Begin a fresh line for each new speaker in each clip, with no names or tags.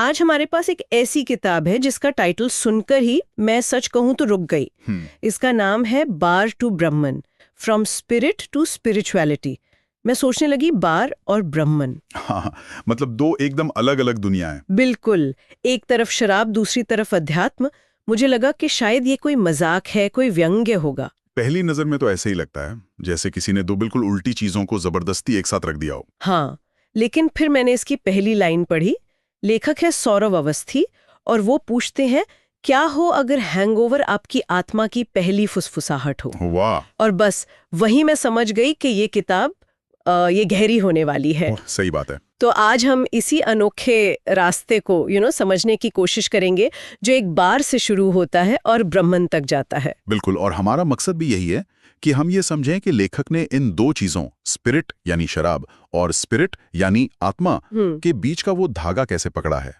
आज हमारे पास एक ऐसी किताब है जिसका टाइटल सुनकर ही मैं सच कहूं तो रुक गई। इसका नाम है bar to Brahman, from spirit to spirituality. मैं सोचने लगी, बार और ब्रह्मन,
हाँ, मतलब दो एकदम अलग अलग दुनियाएं।
बिल्कुल, एक तरफ शराब, दूसरी तरफ अध्यात्म। मुझे लगा कि शायद ये कोई मजाक है, कोई व्यंग्य होगा।
पहली नजर में तो ऐसे ही लगता है, जैसे किसी ने दो बिल्कुल उल्टी चीजों को जबरदस्ती एक साथ रख दिया हो।
हाँ, लेकिन फिर मैंने इसकी पहली लाइन पढ़ी। लेखक है सौरव अवस्थी और वो पूछते हैं, क्या हो अगर हैंगओवर आपकी आत्मा की पहली फुसफुसाहट हो।
वाह,
और बस वहीं मैं समझ गई कि ये किताब ये गहरी होने वाली है।
सही बात है।
तो आज हम इसी अनोखे रास्ते को समझने की कोशिश करेंगे जो एक बार से शुरू होता है और ब्रह्मन तक जाता है।
बिल्कुल, और हमारा मकसद भी यही है कि हम ये समझें कि लेखक ने इन दो चीजों, स्पिरिट यानी शराब और स्पिरिट यानी आत्मा, के बीच का वो धागा कैसे पकड़ा है।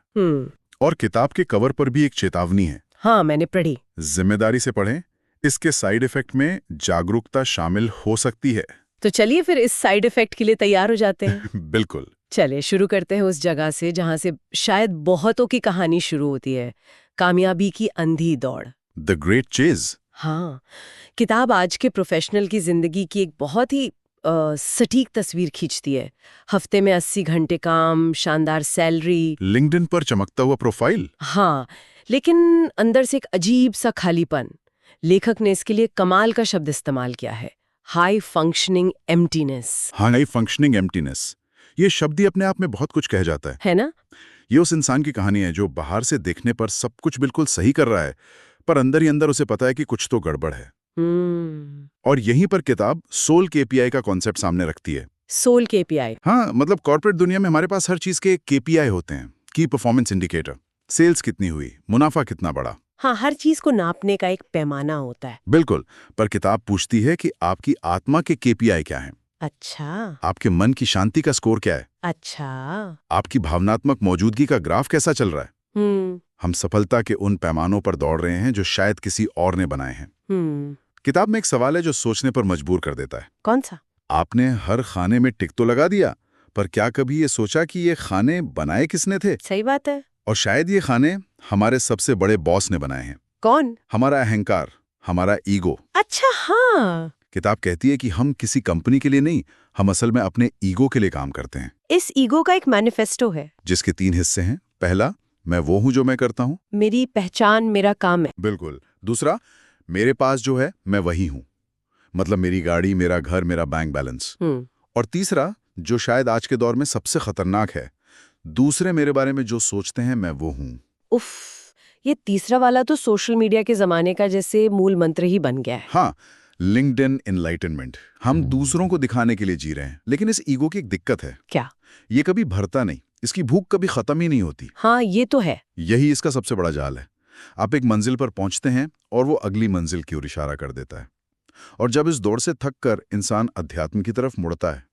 और किताब के कवर पर भी एक चेतावनी है।
हाँ, मैंने पढ़ी।
जिम्मेदारी से पढ़ें, इसके साइड इफेक्ट में जागरूकता शामिल हो सकती है।
तो चलिए फिर इस साइड इफेक्ट के लिए तैयार हो जाते हैं।
बिल्कुल,
चलिए शुरू करते हैं उस जगह से जहां से शायद बहुतों की कहानी शुरू होती है, कामयाबी की अंधी दौड़,
द ग्रेट चेज।
हाँ, किताब आज के प्रोफेशनल की जिंदगी की एक बहुत ही सटीक तस्वीर खींचती है। हफ्ते में 80 घंटे काम, शानदार सैलरी,
लिंक्डइन पर चमकता हुआ प्रोफाइल।
हाँ, लेकिन अंदर से एक अजीब सा खालीपन। लेखक ने इसके लिए कमाल का शब्द इस्तेमाल किया है, high functioning emptiness.
High functioning emptiness, ये शब्द ही अपने आप में बहुत कुछ कह जाता
है ना?
ये उस इंसान की कहानी है जो बाहर से देखने पर सब कुछ बिल्कुल सही कर रहा है, पर अंदर ही अंदर उसे पता है कि कुछ तो गड़बड़ है। और यहीं पर किताब सोल केपीआई का कॉन्सेप्ट सामने रखती है।
Sole KPI?
हाँ, मतलब कॉर्पोरेट दुनिया में हमारे पास हर चीज के केपीआई होते हैं, की परफॉर्मेंस इंडिकेटर। सेल्स कितनी हुई, मुनाफा कितना बढ़ा।
हाँ, हर चीज को नापने का एक पैमाना होता है।
बिल्कुल, पर किताब पूछती है कि आपकी आत्मा के केपीआई क्या है।
अच्छा।
आपके मन की शांति का स्कोर क्या है।
अच्छा।
आपकी भावनात्मक मौजूदगी का ग्राफ कैसा चल रहा है। हम सफलता के उन पैमानों पर दौड़ रहे हैं जो शायद किसी और ने बनाए हैं। किताब में एक सवाल है जो सोचने पर मजबूर कर देता है।
कौन सा?
आपने हर खाने में टिक तो लगा दिया, पर क्या कभी ये सोचा कि ये खाने बनाए किसने थे।
सही बात है।
और शायद ये खाने हमारे सबसे बड़े बॉस ने बनाए हैं।
कौन?
हमारा अहंकार, हमारा ईगो।
अच्छा, हाँ।
किताब कहती है कि हम किसी कंपनी के लिए नहीं, हम असल में अपने ईगो के लिए काम करते हैं।
इस ईगो का एक मैनिफेस्टो है
जिसके 3 हिस्से हैं। पहला, मैं वो हूं जो मैं करता हूं,
मेरी पहचान मेरा काम है।
बिल्कुल। दूसरा, मेरे पास जो है मैं वही हूं, मतलब मेरी गाड़ी, मेरा घर, मेरा बैंक बैलेंस। और तीसरा, जो शायद आज के दौर में सबसे खतरनाक है, दूसरे मेरे बारे में जो सोचते हैं मैं वो हूं।
उफ, ये तीसरा वाला तो सोशल मीडिया के जमाने का जैसे मूल मंत्र ही बन गया है।
हाँ, लिंक्डइन एनलाइटनमेंट। हम दूसरों को दिखाने के लिए जी रहे हैं, लेकिन इस ईगो की एक दिक्कत है।
क्या?
ये कभी भरता नहीं, इसकी भूख कभी खत्म ही नहीं होती।
हाँ, ये तो है।
यही इसका सबसे बड़ा जाल है। आप एक मंजिल पर पहुंचते हैं और वो अगली मंजिल की ओर इशारा कर देता है। और जब इस दौड़ से थककर इंसान अध्यात्म की तरफ मुड़ता है,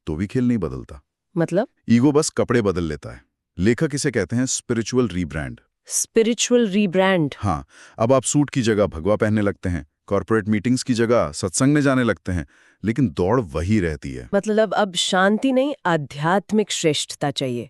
तो भी खेल नहीं बदलता।
मतलब?
ईगो बस कपड़े बदल लेता है। लेखक इसे कहते हैं स्पिरिचुअल रीब्रांड।
Spiritual rebrand?
हाँ, अब आप सूट की जगह भगवा पहनने लगते हैं, कॉर्पोरेट मीटिंग्स की जगह सत्संग में जाने लगते हैं, लेकिन दौड़ वही रहती है।
मतलब अब शांति नहीं, आध्यात्मिक श्रेष्ठता चाहिए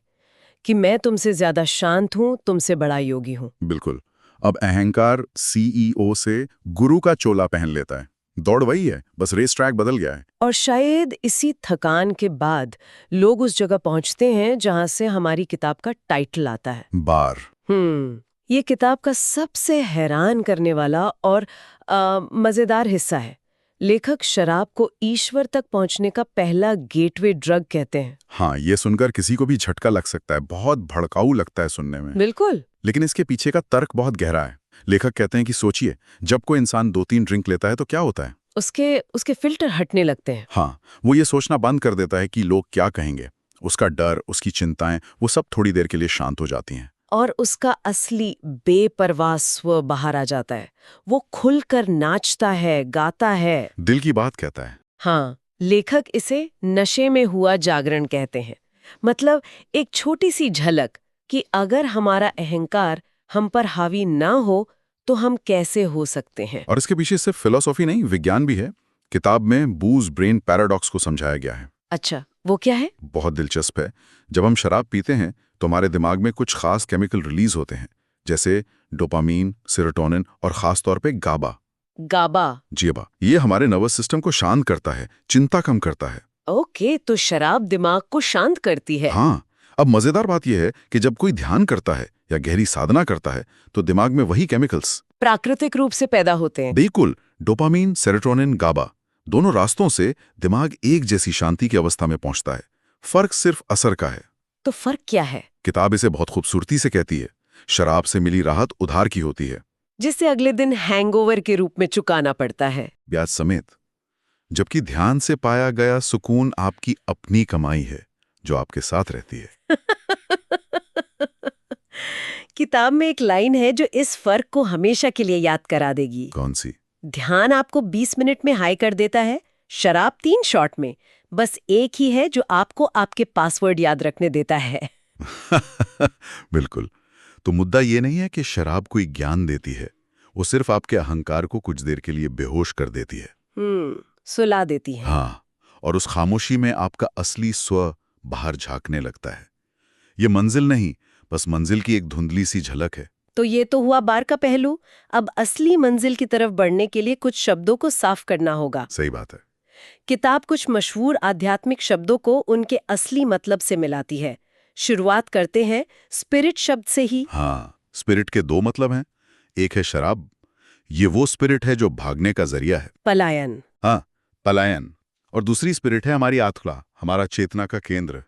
कि मैं तुमसे ज्यादा शांत हूं, तुमसे बड़ा योगी हूं।
बिल्कुल। अब अहंकार सीईओ से गुरु का चोला पहन लेता है। दौड़ वही है, बस रेस ट्रैक बदल गया है।
और शायद इसी थकान के बाद लोग उस जगह पहुंचते हैं जहां से हमारी किताब का टाइटल आता है,
बार।
ये किताब का सबसे हैरान करने वाला और मजेदार हिस्सा है। लेखक शराब को ईश्वर तक पहुंचने का पहला गेटवे ड्रग कहते हैं।
हाँ, ये सुनकर किसी को भी झटका लग सकता है, बहुत भड़काऊ लगता है सुनने में।
बिल्कुल।
लेकिन इसके पीछे का तर्क बहुत गहरा है। लेखक कहते हैं कि सोचिए, जब कोई इंसान 2-3 ड्रिंक लेता है तो क्या होता है।
उसके फिल्टर हटने लगते हैं।
हाँ, वो ये सोचना बंद कर देता है कि लोग क्या कहेंगे। उसका डर, उसकी चिंताएं, वो सब थोड़ी देर के लिए शांत हो जाती हैं।
और उसका असली बेपरवाह स्व बाहर आ जाता है। वो खुलकर नाचता है, गाता है,
दिल की बात कहता है।
हाँ, लेखक इसे नशे में हुआ जागरण कहते हैं। मतलब एक छोटी सी झलक कि अगर हमारा अहंकार हम पर हावी ना हो तो हम कैसे हो सकते हैं।
और इसके पीछे सिर्फ फिलॉसफी नहीं, विज्ञान भी है। किताब में बूज ब्रेन पैराडॉक्स को समझाया गया है।
अच्छा, वो क्या है?
बहुत दिलचस्प है। जब हम शराब पीते हैं तो हमारे दिमाग में कुछ खास केमिकल रिलीज होते हैं, जैसे डोपामीन, सेरोटोनिन और खास तौर पे गाबा।
गाबा?
जी बा, ये हमारे नर्वस सिस्टम को शांत करता है, चिंता कम करता है।
ओके, तो शराब दिमाग को शांत करती है।
हाँ, अब मजेदार बात यह है कि जब कोई ध्यान करता है या गहरी साधना करता है तो दिमाग में वही केमिकल्स
प्राकृतिक रूप से पैदा होते हैं।
बिल्कुल, डोपामीन, सेरोटोनिन, गाबा, दोनों रास्तों से दिमाग एक जैसी शांति की अवस्था में पहुंचता है। फर्क सिर्फ असर का है।
तो फर्क क्या है?
किताब इसे बहुत खूबसूरती से कहती है, शराब से मिली राहत उधार की होती है,
जिसे अगले दिन हैंगओवर के रूप में चुकाना पड़ता है,
ब्याज समेत। जबकि ध्यान से पाया गया सुकून आपकी अपनी कमाई है, जो आपके साथ रहती है।
किताब में एक लाइन है जो इस फर्क को हमेशा के लिए याद करा देगी।
कौन सी?
ध्यान आपको 20 मिनट में हाई कर देता है, शराब 3 शॉट में। बस एक ही है जो आपको आपके पासवर्ड याद रखने देता है।
बिल्कुल। तो मुद्दा ये नहीं है कि शराब कोई ज्ञान देती है, वो सिर्फ आपके अहंकार को कुछ देर के लिए बेहोश कर देती है।
सुला देती है।
हाँ, और उस खामोशी में आपका असली स्व बाहर झांकने लगता है। ये मंजिल नहीं, बस मंजिल की एक धुंधली सी झलक है।
तो ये तो हुआ बार का पहलू। अब असली मंजिल की तरफ बढ़ने के लिए कुछ शब्दों को साफ करना होगा।
सही बात है।
किताब कुछ मशहूर आध्यात्मिक शब्दों को उनके असली मतलब से मिलाती है। शुरुआत करते हैं स्पिरिट शब्द से ही।
हाँ, स्पिरिट के 2 मतलब हैं। एक है शराब, ये वो स्पिरिट है जो भागने का जरिया है,
पलायन।
हाँ, पलायन। और दूसरी स्पिरिट है हमारी आत्मा, हमारा चेतना का केंद्र।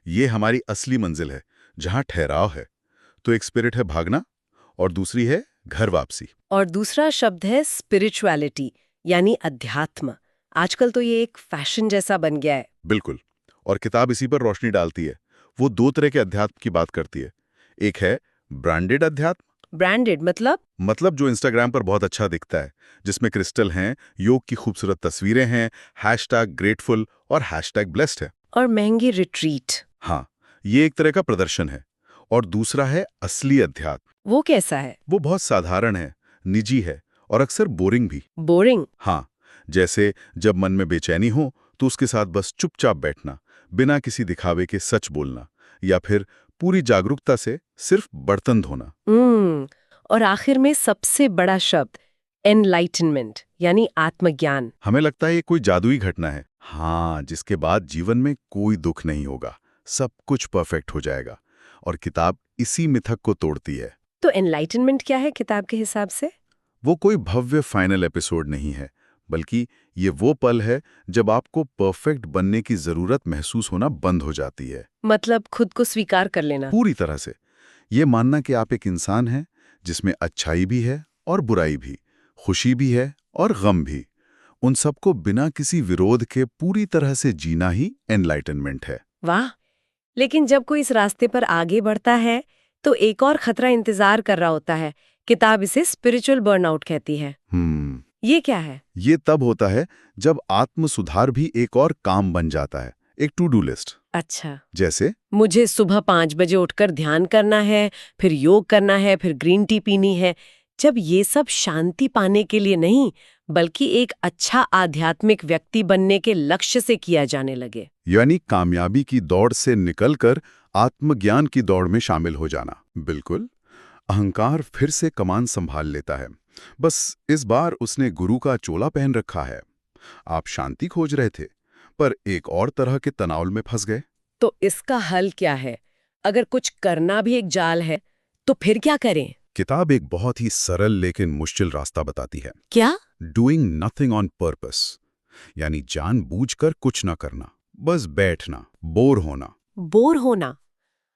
ये हमारी असली मंजिल है, जहां ठहराव है। तो एक स्पिरिट है भागना और दूसरी है घर वापसी।
और दूसरा शब्द है स्पिरिचुअलिटी, यानी अध्यात्म। आजकल तो ये एक फैशन जैसा बन गया है।
बिल्कुल, और किताब इसी पर रोशनी डालती है। वो 2 तरह के अध्यात्म की बात करती है। एक है ब्रांडेड अध्यात्म।
ब्रांडेड मतलब
जो इंस्टाग्राम पर बहुत अच्छा दिखता है, जिसमें क्रिस्टल हैं, योग की खूबसूरत तस्वीरें हैं, #ग्रेटफुल और #ब्लेस्ड है।
और महंगी रिट्रीट।
हाँ, ये एक तरह का प्रदर्शन है। और दूसरा है असली अध्यात्म।
वो कैसा है?
वो बहुत साधारण है, निजी है और अक्सर बोरिंग भी।
बोरिंग?
हाँ, जैसे जब मन में बेचैनी हो तो उसके साथ बस चुपचाप बैठना, बिना किसी दिखावे के सच बोलना, या फिर पूरी जागरूकता से सिर्फ बर्तन धोना।
और आखिर में सबसे बड़ा शब्द एनलाइटनमेंट, यानी आत्मज्ञान।
हमें लगता है ये कोई जादुई घटना है, हाँ, जिसके बाद जीवन में कोई दुख नहीं होगा, सब कुछ परफेक्ट हो जाएगा। और किताब इसी मिथक को तोड़ती है।
तो एनलाइटनमेंट क्या है किताब के हिसाब से?
वो कोई भव्य फाइनल एपिसोड नहीं है, बल्कि ये वो पल है जब आपको परफेक्ट बनने की जरूरत महसूस होना बंद हो जाती है।
मतलब खुद को स्वीकार कर लेना।
पूरी तरह से ये मानना कि आप एक इंसान हैं जिसमें अच्छाई भी है और बुराई भी, खुशी भी है और गम भी। उन सबको बिना किसी विरोध के पूरी तरह से जीना ही एनलाइटनमेंट है।
वाह! लेकिन जब कोई इस रास्ते पर आगे बढ़ता है तो एक और खतरा इंतजार कर रहा होता है। किताब इसे स्पिरिचुअल बर्नआउट कहती है। ये क्या है?
ये तब होता है जब आत्म सुधार भी एक और काम बन जाता है, एक टू डू लिस्ट।
अच्छा,
जैसे
मुझे सुबह 5 बजे उठकर ध्यान करना है, फिर योग करना है, फिर ग्रीन टी पीनी है। जब ये सब शांति पाने के लिए नहीं, बल्कि एक अच्छा आध्यात्मिक व्यक्ति बनने के लक्ष्य से किया जाने लगे।
यानी कामयाबी की दौड़ से निकलकर आत्मज्ञान की दौड़ में शामिल हो जाना। बिल्कुल, अहंकार फिर से कमान संभाल लेता है। बस इस बार उसने गुरु का चोला पहन रखा है। आप शांति खोज रहे थे, पर एक और तरह के तनाव में फंस गए।
तो इसका हल क्या है? अगर कुछ करना भी एक जाल है, तो फिर क्या करें?
किताब एक बहुत ही सरल लेकिन मुश्किल रास्ता बताती है।
क्या?
डूइंग नथिंग ऑन पर्पस, यानी जानबूझकर कुछ ना करना, बस बैठना, बोर होना।
बोर होना?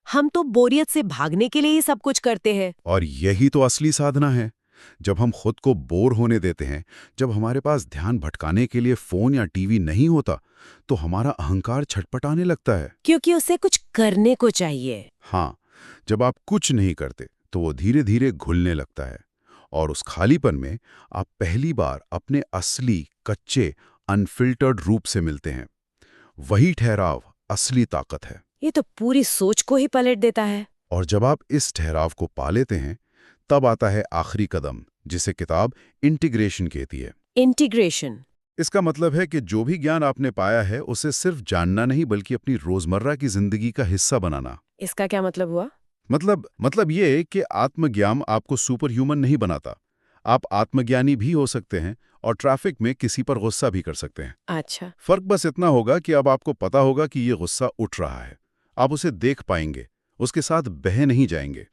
हम तो बोरियत से भागने के लिए ही सब कुछ करते हैं।
और यही तो असली साधना है। जब हम खुद को बोर होने देते हैं, जब हमारे पास ध्यान भटकाने के लिए फोन या टीवी नहीं होता, तो हमारा अहंकार छटपटाने लगता है,
क्योंकि उसे कुछ करने को चाहिए।
हाँ, जब आप कुछ नहीं करते तो वो धीरे धीरे घुलने लगता है, और उस खालीपन में आप पहली बार अपने असली, कच्चे, अनफिल्टर्ड रूप से मिलते हैं। वही ठहराव असली ताकत है।
ये तो पूरी सोच को ही पलट देता है।
और जब आप इस ठहराव को पा लेते हैं, तब आता है आखिरी कदम, जिसे किताब इंटीग्रेशन कहती है।
इंटीग्रेशन?
इसका मतलब है कि जो भी ज्ञान आपने पाया है, उसे सिर्फ जानना नहीं, बल्कि अपनी रोजमर्रा की जिंदगी का हिस्सा बनाना।
इसका क्या मतलब हुआ?
मतलब ये कि आत्मज्ञान आपको सुपर ह्यूमन नहीं बनाता। आप आत्मज्ञानी भी हो सकते हैं और ट्रैफिक में किसी पर गुस्सा भी कर सकते हैं।
अच्छा।
फर्क बस इतना होगा कि अब आपको पता होगा कि ये गुस्सा उठ रहा है, आप उसे देख पाएंगे, उसके साथ बह नहीं जाएंगे।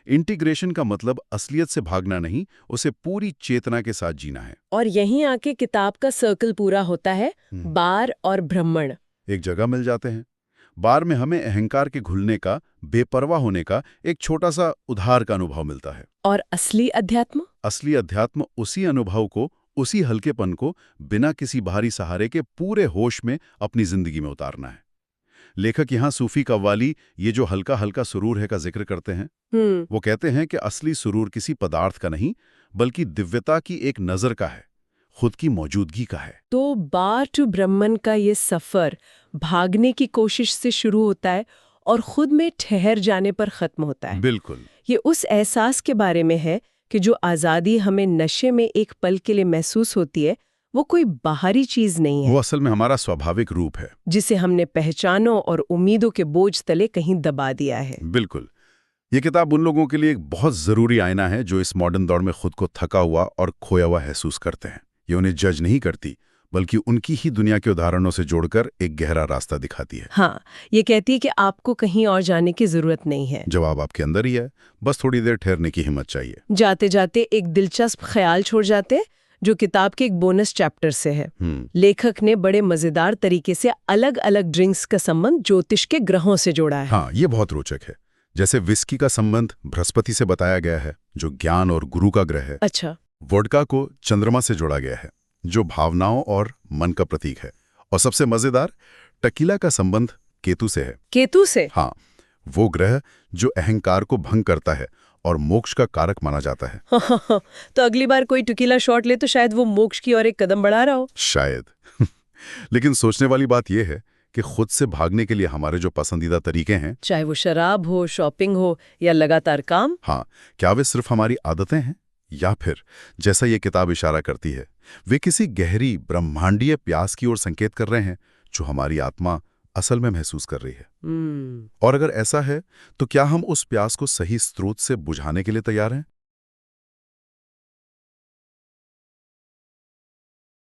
इंटीग्रेशन का मतलब असलियत से भागना नहीं, उसे पूरी चेतना के साथ जीना है।
और यहीं आके किताब का सर्कल पूरा होता है, बार और ब्राह्मण
एक जगह मिल जाते हैं। बार में हमें अहंकार के घुलने का, बेपरवाह होने का एक छोटा सा उधार का अनुभव मिलता है।
और असली अध्यात्म
उसी अनुभव को, उसी हल्केपन को बिना किसी बाहरी सहारे के पूरे होश में अपनी जिंदगी में उतारना है। लेखक यहाँ सूफी कव्वाली ये जो हल्का हल्का सुरूर है का जिक्र करते हैं। वो कहते हैं कि असली सुरूर किसी पदार्थ का नहीं, बल्कि दिव्यता की एक नजर का है, खुद की मौजूदगी का है।
तो बार टू ब्राह्मण का ये सफर भागने की कोशिश से शुरू होता है और खुद में ठहर जाने पर खत्म होता है।
बिल्कुल।
ये उस एहसास के बारे में है कि जो आज़ादी हमें नशे में एक पल के लिए महसूस होती है, वो कोई बाहरी चीज नहीं है।
वो असल में हमारा स्वाभाविक रूप है,
जिसे हमने पहचानों और उम्मीदों के बोझ तले कहीं दबा दिया है।
बिल्कुल। ये किताब उन लोगों के लिए एक बहुत जरूरी आईना है जो इस मॉडर्न दौर में खुद को थका हुआ और खोया हुआ महसूस करते हैं। ये उन्हें जज नहीं करती, बल्कि उनकी ही दुनिया के उदाहरणों से जोड़कर एक गहरा रास्ता दिखाती है।
हाँ, ये कहती है कि आपको कहीं और जाने की जरूरत नहीं है,
जवाब आपके अंदर ही है, बस थोड़ी देर ठहरने की हिम्मत चाहिए।
जाते जाते एक दिलचस्प ख्याल छोड़ जाते हैं जो किताब के एक बोनस चैप्टर से है। लेखक ने बड़े मजेदार तरीके से अलग अलग ड्रिंक्स का संबंध ज्योतिष के ग्रहों से जोड़ा है।
हाँ, ये बहुत रोचक है। जैसे विस्की का संबंध बृहस्पति से बताया गया है, जो ज्ञान और गुरु का ग्रह है।
अच्छा।
वोडका को चंद्रमा से जोड़ा गया है, जो भावनाओं और मन का प्रतीक है। और सबसे मजेदार, टकीला का संबंध केतु से है।
केतु से?
हाँ, वो ग्रह जो अहंकार को भंग करता है और मोक्ष का कारक माना जाता है।
तो अगली बार कोई टकीला शॉट ले तो शायद वो मोक्ष की ओर एक कदम बढ़ा रहा हो।
शायद। लेकिन सोचने वाली बात यह है कि खुद से भागने के लिए हमारे जो पसंदीदा तरीके हैं,
चाहे वो शराब हो, शॉपिंग हो या लगातार काम,
हाँ, क्या वे सिर्फ हमारी आदतें हैं, या फिर जैसा ये किताब इशारा करती है, वे किसी गहरी ब्रह्मांडीय प्यास की ओर संकेत कर रहे हैं जो हमारी आत्मा असल में महसूस कर रही है। और अगर ऐसा है, तो क्या हम उस प्यास को सही स्रोत से बुझाने के लिए तैयार हैं?